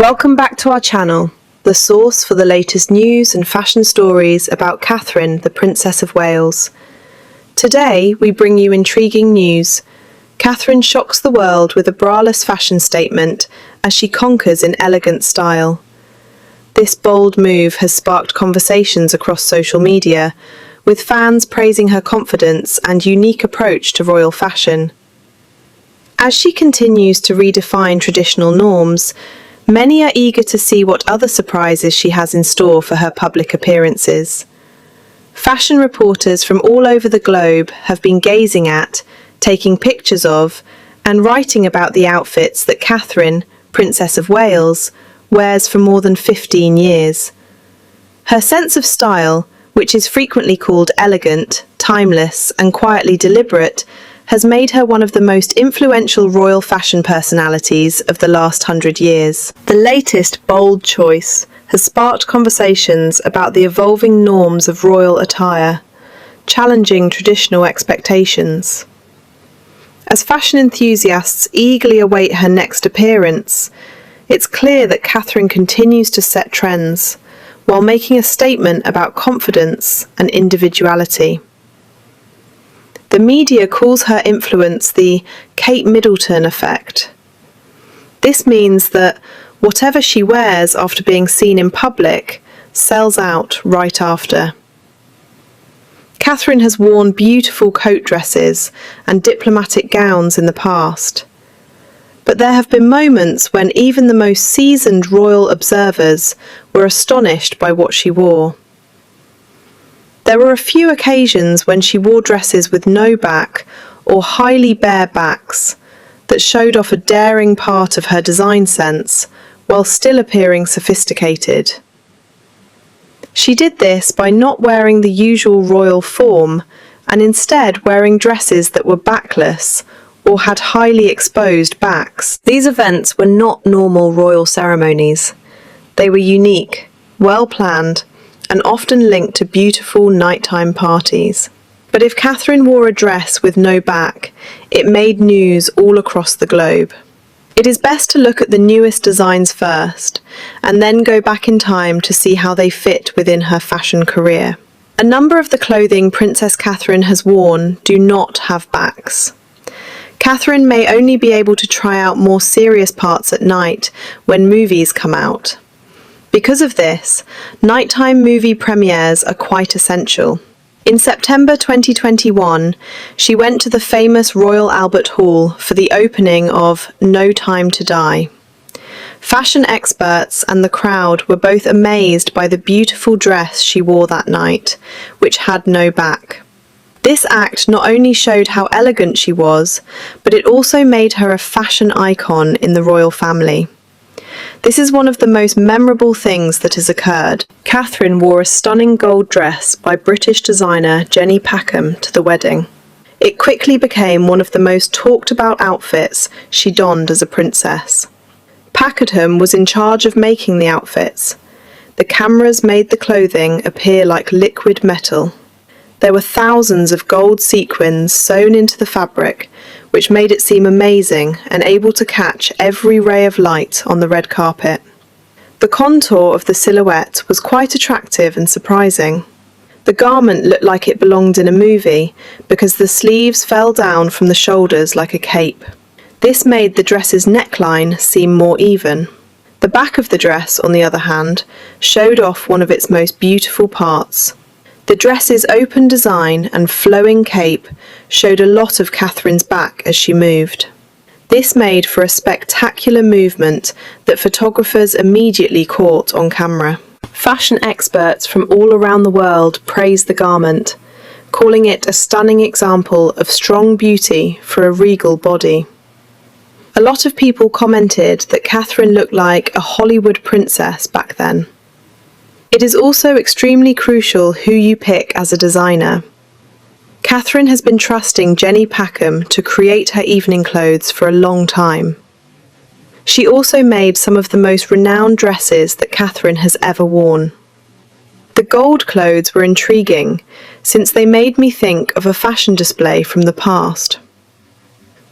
Welcome back to our channel, the source for the latest news and fashion stories about Catherine, the Princess of Wales. Today, we bring you intriguing news. Catherine shocks the world with a braless fashion statement as she conquers in elegant style. This bold move has sparked conversations across social media, with fans praising her confidence and unique approach to royal fashion. As she continues to redefine traditional norms, many are eager to see what other surprises she has in store for her public appearances. Fashion reporters from all over the globe have been gazing at, taking pictures of, and writing about the outfits that Catherine, Princess of Wales, wears for more than 15 years. Her sense of style, which is frequently called elegant, timeless, and quietly deliberate, has made her one of the most influential royal fashion personalities of the last 100 years. The latest bold choice has sparked conversations about the evolving norms of royal attire, challenging traditional expectations. As fashion enthusiasts eagerly await her next appearance, it's clear that Catherine continues to set trends, while making a statement about confidence and individuality. The media calls her influence the Kate Middleton effect. This means that whatever she wears after being seen in public sells out right after. Catherine has worn beautiful coat dresses and diplomatic gowns in the past, but there have been moments when even the most seasoned royal observers were astonished by what she wore. There were a few occasions when she wore dresses with no back or highly bare backs that showed off a daring part of her design sense while still appearing sophisticated. She did this by not wearing the usual royal form and instead wearing dresses that were backless or had highly exposed backs. These events were not normal royal ceremonies. They were unique, well-planned, and often linked to beautiful nighttime parties. But if Catherine wore a dress with no back, it made news all across the globe. It is best to look at the newest designs first, and then go back in time to see how they fit within her fashion career. A number of the clothing Princess Catherine has worn do not have backs. Catherine may only be able to try out more serious parts at night when movies come out. Because of this, nighttime movie premieres are quite essential. In September 2021, she went to the famous Royal Albert Hall for the opening of No Time to Die. Fashion experts and the crowd were both amazed by the beautiful dress she wore that night, which had no back. This act not only showed how elegant she was, but it also made her a fashion icon in the royal family. This is one of the most memorable things that has occurred. Catherine wore a stunning gold dress by British designer Jenny Packham to the wedding. It quickly became one of the most talked about outfits she donned as a princess. Packham was in charge of making the outfits. The cameras made the clothing appear like liquid metal. There were thousands of gold sequins sewn into the fabric, which made it seem amazing and able to catch every ray of light on the red carpet. The contour of the silhouette was quite attractive and surprising. The garment looked like it belonged in a movie because the sleeves fell down from the shoulders like a cape. This made the dress's neckline seem more even. The back of the dress, on the other hand, showed off one of its most beautiful parts. The dress's open design and flowing cape showed a lot of Catherine's back as she moved. This made for a spectacular movement that photographers immediately caught on camera. Fashion experts from all around the world praised the garment, calling it a stunning example of strong beauty for a regal body. A lot of people commented that Catherine looked like a Hollywood princess back then. It is also extremely crucial who you pick as a designer. Catherine has been trusting Jenny Packham to create her evening clothes for a long time. She also made some of the most renowned dresses that Catherine has ever worn. The gold clothes were intriguing, since they made me think of a fashion display from the past.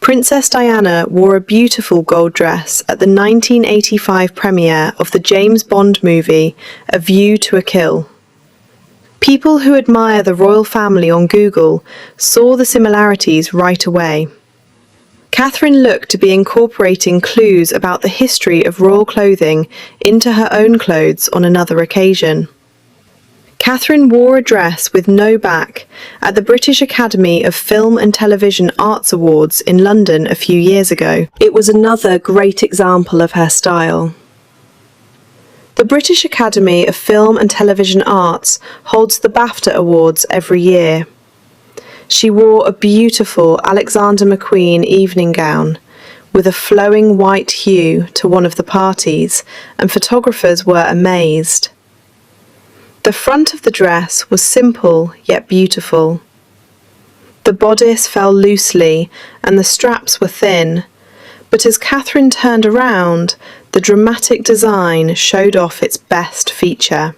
Princess Diana wore a beautiful gold dress at the 1985 premiere of the James Bond movie A View to a Kill. People who admire the royal family on Google saw the similarities right away. Catherine looked to be incorporating clues about the history of royal clothing into her own clothes on another occasion. Catherine wore a dress with no back at the British Academy of Film and Television Arts Awards in London a few years ago. It was another great example of her style. The British Academy of Film and Television Arts holds the BAFTA Awards every year. She wore a beautiful Alexander McQueen evening gown with a flowing white hue to one of the parties, and photographers were amazed. The front of the dress was simple yet beautiful. The bodice fell loosely and the straps were thin, but as Catherine turned around, the dramatic design showed off its best feature: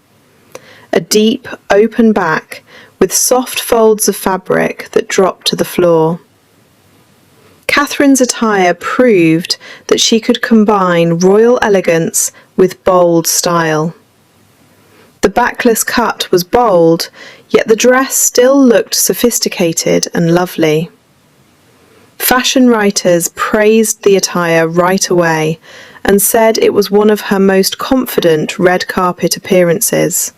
a deep, open back with soft folds of fabric that dropped to the floor. Catherine's attire proved that she could combine royal elegance with bold style. The backless cut was bold, yet the dress still looked sophisticated and lovely. Fashion writers praised the attire right away and said it was one of her most confident red carpet appearances.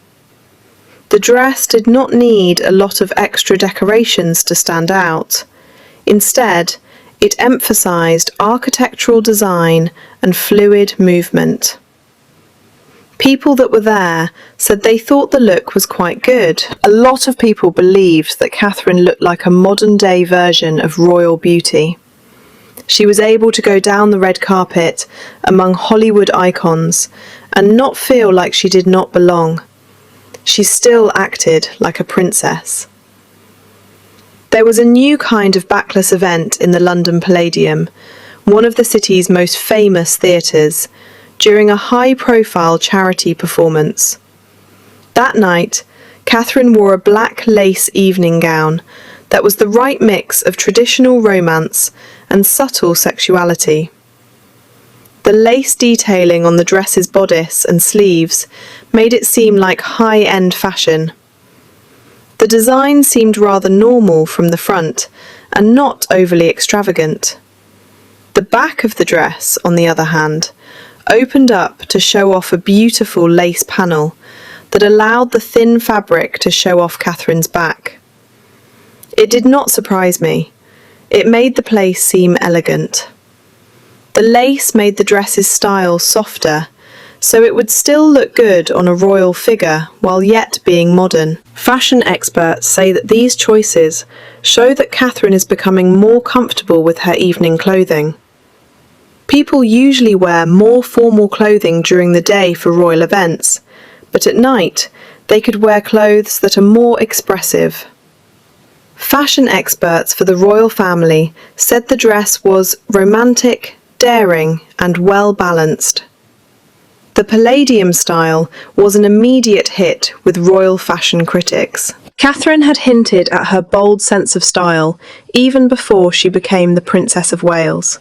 The dress did not need a lot of extra decorations to stand out. Instead, it emphasized architectural design and fluid movement. People that were there said they thought the look was quite good. A lot of people believed that Catherine looked like a modern-day version of royal beauty. She was able to go down the red carpet among Hollywood icons and not feel like she did not belong. She still acted like a princess. There was a new kind of backless event in the London Palladium, one of the city's most famous theatres, during a high-profile charity performance. That night, Catherine wore a black lace evening gown that was the right mix of traditional romance and subtle sexuality. The lace detailing on the dress's bodice and sleeves made it seem like high-end fashion. The design seemed rather normal from the front and not overly extravagant. The back of the dress, on the other hand, opened up to show off a beautiful lace panel that allowed the thin fabric to show off Catherine's back. It did not surprise me. It made the place seem elegant. The lace made the dress's style softer, so it would still look good on a royal figure while yet being modern. Fashion experts say that these choices show that Catherine is becoming more comfortable with her evening clothing. People usually wear more formal clothing during the day for royal events, but at night they could wear clothes that are more expressive. Fashion experts for the royal family said the dress was romantic, daring, and well-balanced. The Palladium style was an immediate hit with royal fashion critics. Catherine had hinted at her bold sense of style even before she became the Princess of Wales.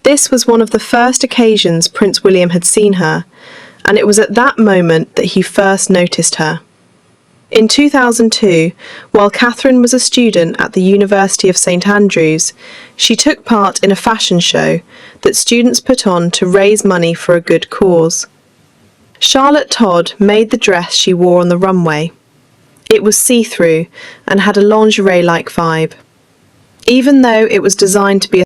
This was one of the first occasions Prince William had seen her, and it was at that moment that he first noticed her. In 2002, while Catherine was a student at the University of St Andrews, she took part in a fashion show that students put on to raise money for a good cause. Charlotte Todd made the dress she wore on the runway. It was see-through and had a lingerie-like vibe. Even though it was designed to be a